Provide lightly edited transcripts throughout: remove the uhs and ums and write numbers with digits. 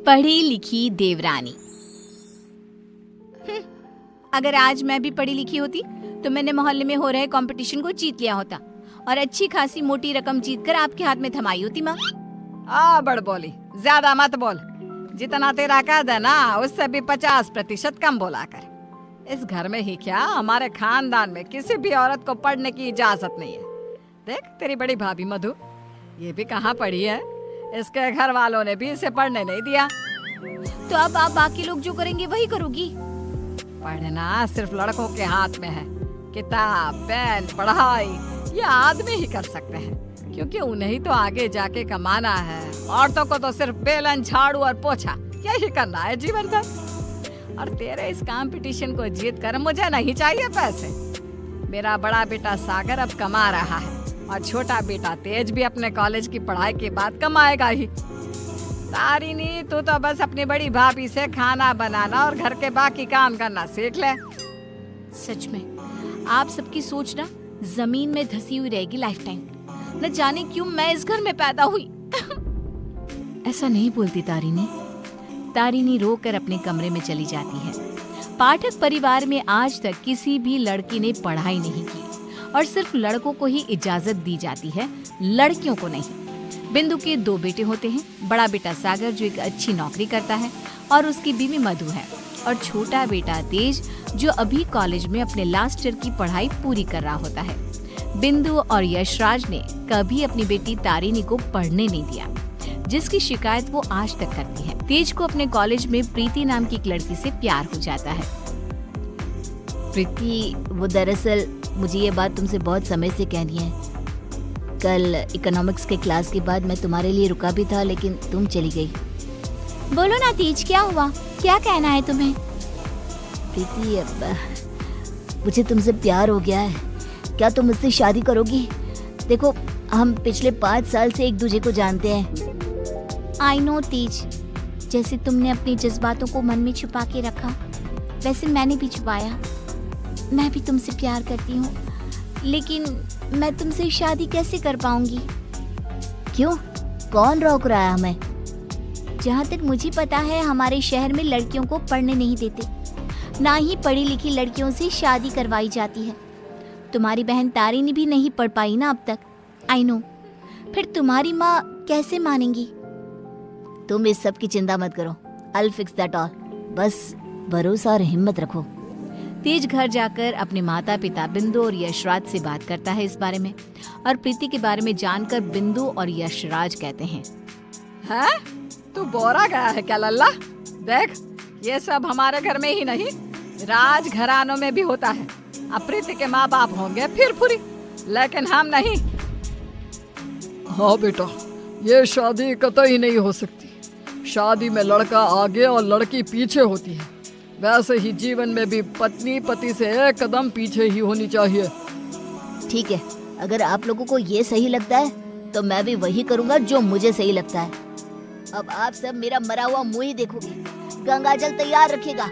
पढ़ी लिखी देवरानी। अगर आज मैं भी पढ़ी लिखी होती तो मैंने मोहल्ले में हो रहे कंपटीशन को जीत लिया होता और अच्छी खासी मोटी रकम जीतकर आपके हाथ में थमाई होती। माँ बड़ बोली, ज्यादा मत बोल। जितना तेरा कद है ना उससे भी 50% कम बोला कर। इस घर में ही क्या, हमारे खानदान में किसी भी औरत को पढ़ने की इजाजत नहीं है। देख तेरी बड़ी भाभी मधु, ये भी कहाँ पढ़ी है, इसके घर वालों ने भी इसे पढ़ने नहीं दिया। तो अब आप बाकी लोग जो करेंगे वही करोगी? पढ़ना सिर्फ लड़कों के हाथ में है। किताब, पेन, पढ़ाई ये आदमी ही कर सकते हैं, क्योंकि उन्हें ही तो आगे जाके कमाना है। औरतों को तो सिर्फ बेलन, झाड़ू और पोछा यही करना है जीवन भर। और तेरे इस कंपटीशन को जीत कर मुझे नहीं चाहिए पैसे। मेरा बड़ा बेटा सागर अब कमा रहा है और छोटा बेटा तेज भी अपने कॉलेज की पढ़ाई के बाद कमाएगा ही। तारिनी, तू तो बस अपनी बड़ी भाभी से खाना बनाना और घर के बाकी काम करना सीख ले। सच में आप सबकी सोच ना जमीन में धसी हुई रहेगी लाइफ टाइम। न जाने क्यों मैं इस घर में पैदा हुई। ऐसा नहीं बोलती तारिनी। तारिनी रोकर अपने कमरे में चली जाती है। पाठक परिवार में आज तक किसी भी लड़की ने पढ़ाई नहीं की और सिर्फ लड़कों को ही इजाजत दी जाती है, लड़कियों को नहीं। बिंदु के 2 बेटे होते हैं। बड़ा बेटा सागर जो एक अच्छी नौकरी करता है और उसकी बीवी मधु है, और छोटा बेटा तेज जो अभी कॉलेज में अपने लास्ट ईयर की पढ़ाई पूरी कर रहा होता है। बिंदु और यशराज ने कभी अपनी बेटी तारिनी को पढ़ने नहीं दिया, जिसकी शिकायत वो आज तक करती है। तेज को अपने कॉलेज में प्रीति नाम की एक लड़की से प्यार हो जाता है। प्रीति, वो दरअसल मुझे ये बात तुमसे बहुत समय से कहनी है। कल इकोनॉमिक्स के क्लास के बाद मैं तुम्हारे लिए रुका भी था, लेकिन तुम चली गई। बोलो ना तेज, क्या हुआ, क्या कहना है तुम्हें? प्रीति, अब मुझे तुमसे प्यार हो गया है। क्या तुम मुझसे शादी करोगी? देखो, हम पिछले 5 साल से एक दूसरे को जानते हैं। आई नो तेज, जैसे तुमने अपने जज्बातों को मन में छुपा के रखा, वैसे मैंने भी छुपाया। मैं भी तुमसे प्यार करती हूँ, लेकिन मैं तुमसे शादी कैसे कर पाऊंगी? क्यों? कौन रोक रहा है हमें? जहाँ तक मुझे पता है हमारे शहर में लड़कियों को पढ़ने नहीं देते, ना ही पढ़ी लिखी लड़कियों से शादी करवाई जाती है। तुम्हारी बहन तारिनी भी नहीं पढ़ पाई ना अब तक। आई नो, फिर तुम्हारी माँ कैसे मानेंगी? तुम इस सब की चिंता मत करो। I'll fix that all। बस भरोसा और हिम्मत रखो। तेज घर जाकर अपने माता पिता बिंदु और यशराज से बात करता है इस बारे में, और प्रीति के बारे में जानकर बिंदु और यशराज कहते हैं, हैं? तू बोरा गया है क्या लल्ला? देख, ये सब हमारे घर में ही नहीं, राज घरानों में भी होता है। अब प्रीति के माँ बाप होंगे फिर पूरी, लेकिन हम नहीं। हाँ बेटा, ये शादी कतई नहीं हो सकती। शादी में लड़का आगे और लड़की पीछे होती है। वैसे ही जीवन में भी पत्नी पति से एक कदम पीछे ही होनी चाहिए। ठीक है, अगर आप लोगों को ये सही लगता है तो मैं भी वही करूँगा जो मुझे सही लगता है। अब आप सब मेरा मरा हुआ मुंह ही देखोगे। गंगाजल तैयार रखिएगा।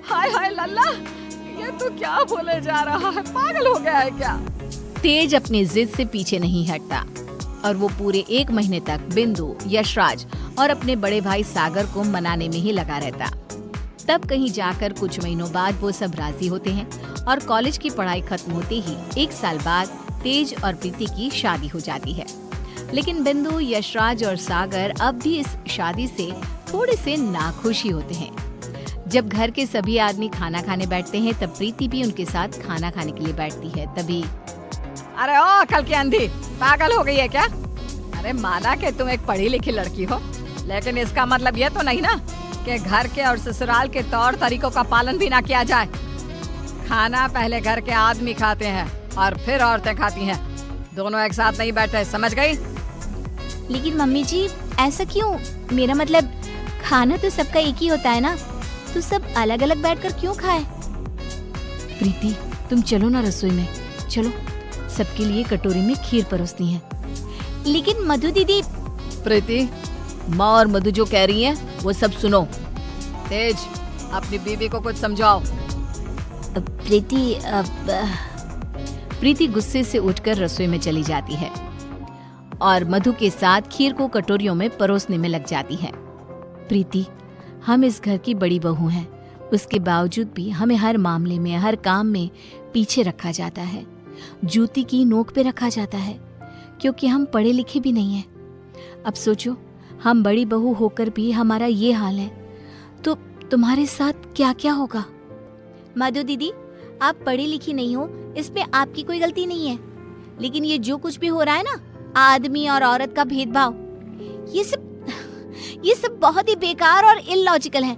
हाय हाय लल्ला, ये तो क्या बोले जा रहा है, पागल हो गया है क्या? तेज अपनी जिद से पीछे नहीं हटता और वो पूरे 1 महीने तक बिंदु, यशराज और अपने बड़े भाई सागर को मनाने में ही लगा रहता। तब कहीं जाकर कुछ महीनों बाद वो सब राजी होते हैं और कॉलेज की पढ़ाई खत्म होते ही 1 साल बाद तेज और प्रीति की शादी हो जाती है। लेकिन बिंदु, यशराज और सागर अब भी इस शादी से थोड़े से नाखुश ही होते हैं। जब घर के सभी आदमी खाना खाने बैठते हैं तब प्रीति भी उनके साथ खाना खाने के लिए बैठती है। तभी अरे ओ कल की अंधी, पागल हो गई है क्या? अरे माना कि तुम एक पढ़ी लिखी लड़की हो, लेकिन इसका मतलब ये तो नहीं ना कि घर के और ससुराल के तौर तरीकों का पालन भी ना किया जाए। खाना पहले घर के आदमी खाते हैं और फिर औरतें खाती हैं, दोनों एक साथ नहीं बैठे, समझ गई? लेकिन मम्मी जी, ऐसा क्यों? मेरा मतलब खाना तो सबका एक ही होता है ना, तो सब अलग अलग बैठकर क्यों खाए? प्रीति, तुम चलो ना रसोई में, चलो, सबके लिए कटोरी में खीर परोसनी है। लेकिन मधु दीदी। प्रीति, माँ और मधु जो कह रही हैं वो सब सुनो। तेज, अपनी बीवी को कुछ समझाओ। प्रीति प्रीति गुस्से से उठकर रसोई में चली जाती है और मधु के साथ खीर को कटोरियों में परोसने में लग जाती है। प्रीति, हम इस घर की बड़ी बहू हैं, उसके बावजूद भी हमें हर मामले में, हर काम में पीछे रखा जाता है, जूती की नोक पे रखा जाता है, क्योंकि हम पढ़े लिखे भी नहीं हैं। अब सोचो, हम बड़ी बहू होकर भी हमारा ये हाल है, तो तुम्हारे साथ क्या क्या होगा। मधु दीदी, आप पढ़ी लिखी नहीं हो, इसमें आपकी कोई गलती नहीं है, लेकिन ये जो कुछ भी हो रहा है ना, आदमी और औरत का भेदभाव, ये सब बहुत ही बेकार और इलॉजिकल है।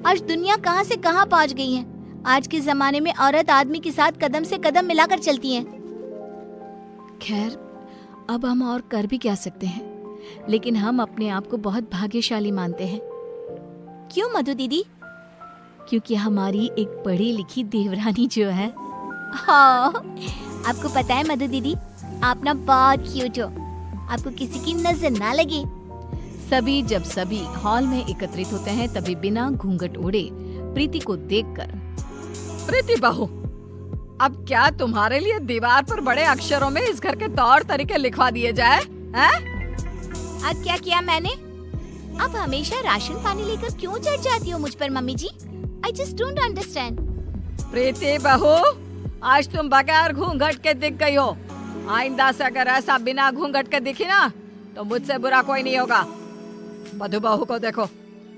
आज दुनिया कहां से कहां पहुंच गई है। आज के जमाने में औरत आदमी के साथ कदम से कदम मिलाकर चलती है। खैर, अब हम और कर भी क्या सकते हैं, लेकिन हम अपने आप को बहुत भाग्यशाली मानते हैं। क्यों मधु दीदी? क्योंकि हमारी एक पढ़ी लिखी देवरानी जो है। हाँ, आपको पता है मधु दीदी, आप ना बहुत क्यूट हो, आपको किसी की नजर ना लगे। जब सभी हॉल में एकत्रित होते हैं, तभी बिना घूंघट ओढ़े प्रीति को देखकर, प्रीति बहू, अब क्या तुम्हारे लिए दीवार पर बड़े अक्षरों में इस घर के तौर तरीके लिखवा दिए जाए? आज क्या किया मैंने? आप हमेशा राशन पानी लेकर क्यों चढ़ जाती हो मुझ पर mummy ji? I just don't understand. Preeti बहू, आज तुम बगैर घूंघट के दिख गई हो। आइंदा से अगर ऐसा बिना घूंघट के दिखी ना, तो मुझसे बुरा कोई नहीं होगा। मधु बहू को देखो,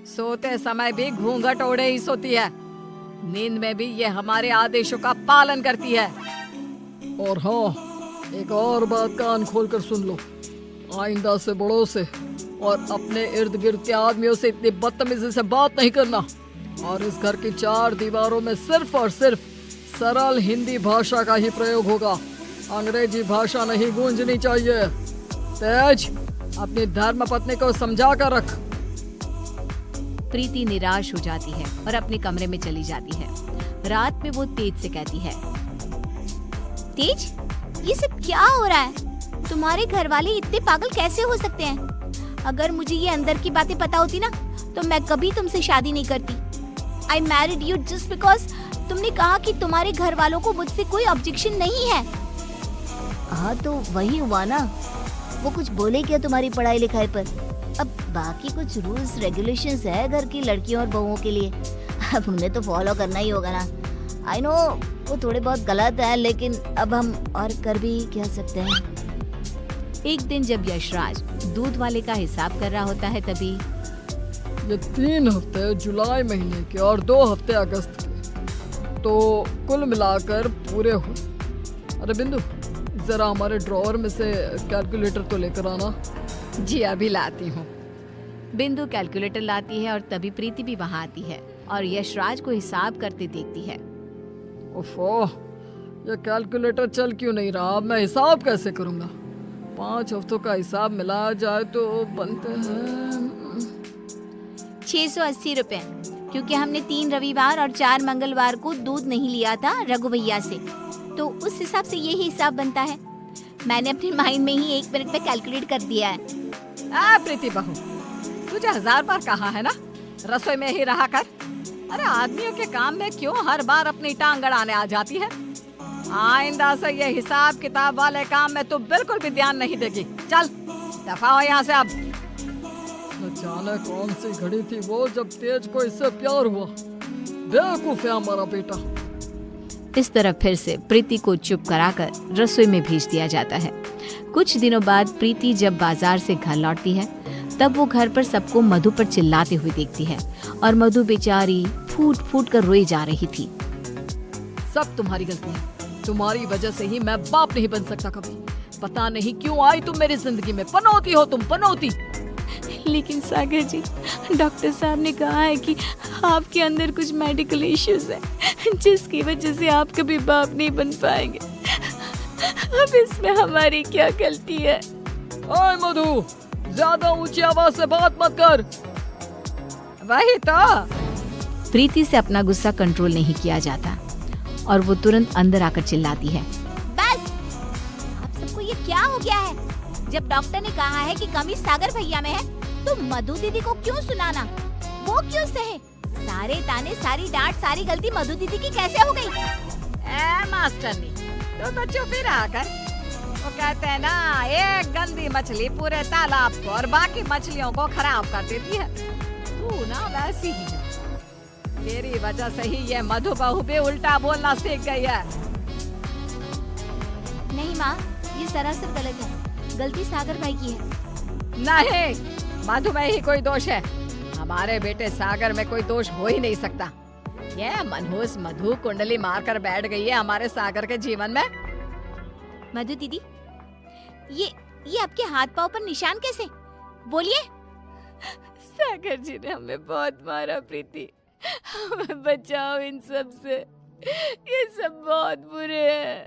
सोते समय भी घूंघट ओढ़े ही सोती है, नींद में भी ये हमारे आदेशों का पालन करती है। और हाँ, एक और बात कान खोल कर सुन लो, आइंदा से बड़ों से और अपने इर्द गिर्द के आदमियों से इतनी बदतमीजी से बात नहीं करना, और इस घर की 4 दीवारों में सिर्फ और सिर्फ सरल हिंदी भाषा का ही प्रयोग होगा। अंग्रेजी भाषा नहीं गूंजनी चाहिए। तेज, अपनी धर्म पत्नी को समझा कर रख। प्रीति निराश हो जाती है और अपने कमरे में चली जाती है। रात में वो तेज से कहती है, तेज, ये सब क्या हो रहा है? तुम्हारे घर वाले इतने पागल कैसे हो सकते हैं? अगर मुझे ये अंदर की बातें पता होती ना, तो मैं कभी तुमसे शादी नहीं करती। I married you just because तुमने कहा कि तुम्हारे घर वालों को मुझसे कोई ऑब्जेक्शन नहीं है। हाँ, तो वही हुआ ना, वो कुछ बोले क्या तुम्हारी पढ़ाई लिखाई पर? अब बाकी कुछ रूल्स रेगुलेशंस है घर की लड़कियों और बहुओं के लिए, अब उन्हें तो फॉलो करना ही होगा ना। आई नो वो थोड़े बहुत गलत है, लेकिन अब हम और कर भी क्या सकते हैं। एक दिन जब यशराज दूध वाले का हिसाब कर रहा होता है, तभी ये 3 हफ्ते जुलाई महीने के और 2 हफ्ते अगस्त के, तो कुल मिलाकर पूरे हुए। अरे बिंदु, जरा हमारे ड्रॉअर में से कैलकुलेटर तो लेकर आना। जी अभी लाती हूँ। बिंदु कैलकुलेटर लाती है और तभी प्रीति भी वहाँ आती है और यशराज को हिसाब करते देखती है। ओफो, ये कैलकुलेटर चल क्यों नहीं रहा? अब मैं हिसाब कैसे करूँगा? 5 हफ्तों का हिसाब मिलाया जाए तो बनते हैं 680 रुपए, क्योंकि हमने 3 रविवार और 4 मंगलवार को दूध नहीं लिया था रघु भैया से, तो उस हिसाब से यही हिसाब बनता है। मैंने अपने माइंड में ही 1 मिनट में कैलकुलेट कर दिया है। प्रीति बहू, तुझे 1000 बार कहा है ना, रसोई में ही रहा कर। अरे आदमियों के काम में क्यों हर बार अपनी टांग अड़ाने आ जाती है? आइंदा से ये हिसाब किताब वाले काम में तो बिल्कुल भी ध्यान नहीं देगी। चल दफा हो यहाँ से अब। न जाने कौन सी घड़ी थी वो जब तेज को इससे प्यार हुआ। बेवकूफ है हमारा बेटा। इस तरह फिर से प्रीति को चुप कराकर रसोई में भेज दिया जाता है। कुछ दिनों बाद प्रीति जब बाजार से घर लौटती है, तब वो घर पर सबको मधु पर चिल्लाते हुए देखती है और मधु बेचारी फूट फूट कर रोई जा रही थी। सब तुम्हारी गलती है, तुम्हारी वजह से ही मैं बाप नहीं बन सकता कभी। पता नहीं क्यों आई तुम मेरी जिंदगी में, पनौती हो तुम, पनौती। लेकिन सागर जी, डॉक्टर साहब ने कहा है कि आपके अंदर कुछ मेडिकल इश्यूज है, जिसकी वजह से आप कभी बाप नहीं बन पाएंगे। अब इसमें हमारी क्या गलती है? ओए मधु, ज्यादा ऊंची आवाज से बात मत कर। वही तो। प्रीति से अपना गुस्सा कंट्रोल नहीं किया जाता और वो तुरंत अंदर आकर चिल्लाती है, बस, आप सबको ये क्या हो गया है? जब डॉक्टर ने कहा है कि कमी सागर भैया में है, तो मधु दीदी को क्यों सुनाना? वो क्यों सहे? सारे ताने, सारी डांट, सारी गलती मधु दीदी की कैसे हो गई? मास्टरनी, तो चुप ही रहा कर। वो कहते हैं ना, एक गंदी मछली पूरे तालाब को और बाकी मछलियों को खराब कर देती है। तू ना वैसी ही है। तेरी वजह से ही ये मधु बहू भी उल्टा बोलना सीख गई है। नहीं माँ, ये सरासर गलत है। गलती सागर भाई की है। नहीं, मधु में ही कोई दोष है। हमारे बेटे सागर में कोई दोष हो ही नहीं सकता। ये मनहूस मधु कुंडली मारकर बैठ गई है हमारे सागर के जीवन में। मधु दीदी, ये आपके हाथ पाँव पर निशान कैसे? बोलिए। सागर जी ने हमें बहुत मारा प्रीति, हमें बचाओ इन सब से, ये सब बहुत बुरे हैं।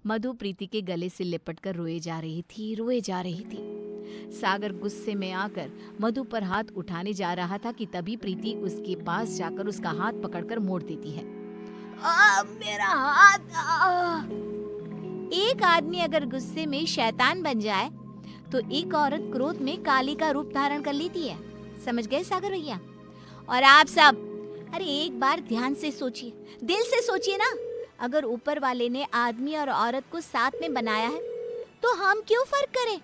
मधु प्रीति के गले से लिपटकर रोए जा रही थी। सागर गुस्से में आकर मधु पर हाथ उठाने जा रहा था कि तभी प्रीति उसके पास जाकर उसका हाथ पकड़कर मोड़ देती है। मेरा हाथ। एक आदमी अगर गुस्से में शैतान बन जाए तो एक औरत क्रोध में काली का रूप धारण कर लेती है। समझ गए सागर भैया? और आप सब, अरे एक बार ध्यान से सोचिए, दिल से सोचिए ना। अगर ऊपर वाले ने आदमी और औरत को साथ में बनाया है तो हम क्यों फर्क करें?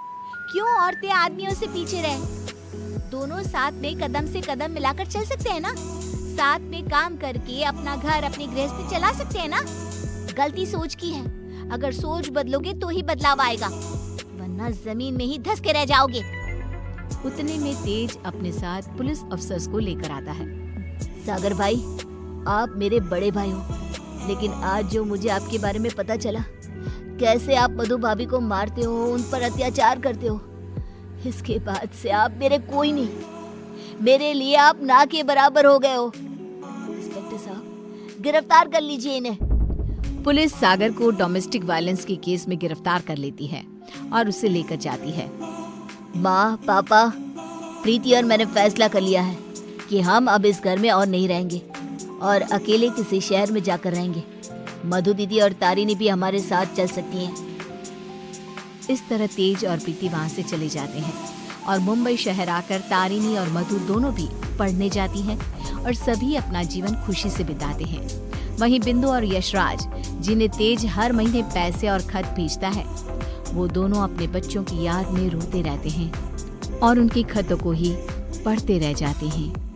क्यों औरतें आदमियों से पीछे रहें? दोनों साथ में कदम से कदम मिलाकर चल सकते हैं ना। साथ में काम करके अपना घर, अपनी गृहस्थी चला सकते हैं ना। गलती सोच की है। अगर सोच बदलोगे तो ही बदलाव आएगा, वरना जमीन में ही धंस के रह जाओगे। उतने में तेज अपने साथ पुलिस अफसर्स को लेकर आता है। सागर भाई, आप मेरे बड़े भाई हो, लेकिन आज जो मुझे आपके बारे में पता चला, कैसे आप मधु भाभी को मारते हो, उन पर अत्याचार करते हो, इसके बाद से आप मेरे कोई नहीं। मेरे लिए आप ना के बराबर हो गए हो। इंस्पेक्टर साहब, गिरफ्तार कर लीजिए इन्हें। पुलिस सागर को डोमेस्टिक वायलेंस के केस में गिरफ्तार कर लेती है और उसे लेकर जाती है। माँ, पापा, प्रीति और मैंने फैसला कर लिया है कि हम अब इस घर में और नहीं रहेंगे और अकेले किसी शहर में जाकर रहेंगे। मधु दीदी और तारिनी भी हमारे साथ चल सकती हैं। इस तरह तेज और प्रीति वहाँ से चले जाते हैं और मुंबई शहर आकर तारिनी और मधु दोनों भी पढ़ने जाती हैं और सभी अपना जीवन खुशी से बिताते हैं। वहीं बिंदु और यशराज, जिन्हें तेज हर महीने पैसे और खत भेजता है, वो दोनों अपने बच्चों की याद में रोते रहते हैं और उनकी खतों को ही पढ़ते रह जाते हैं।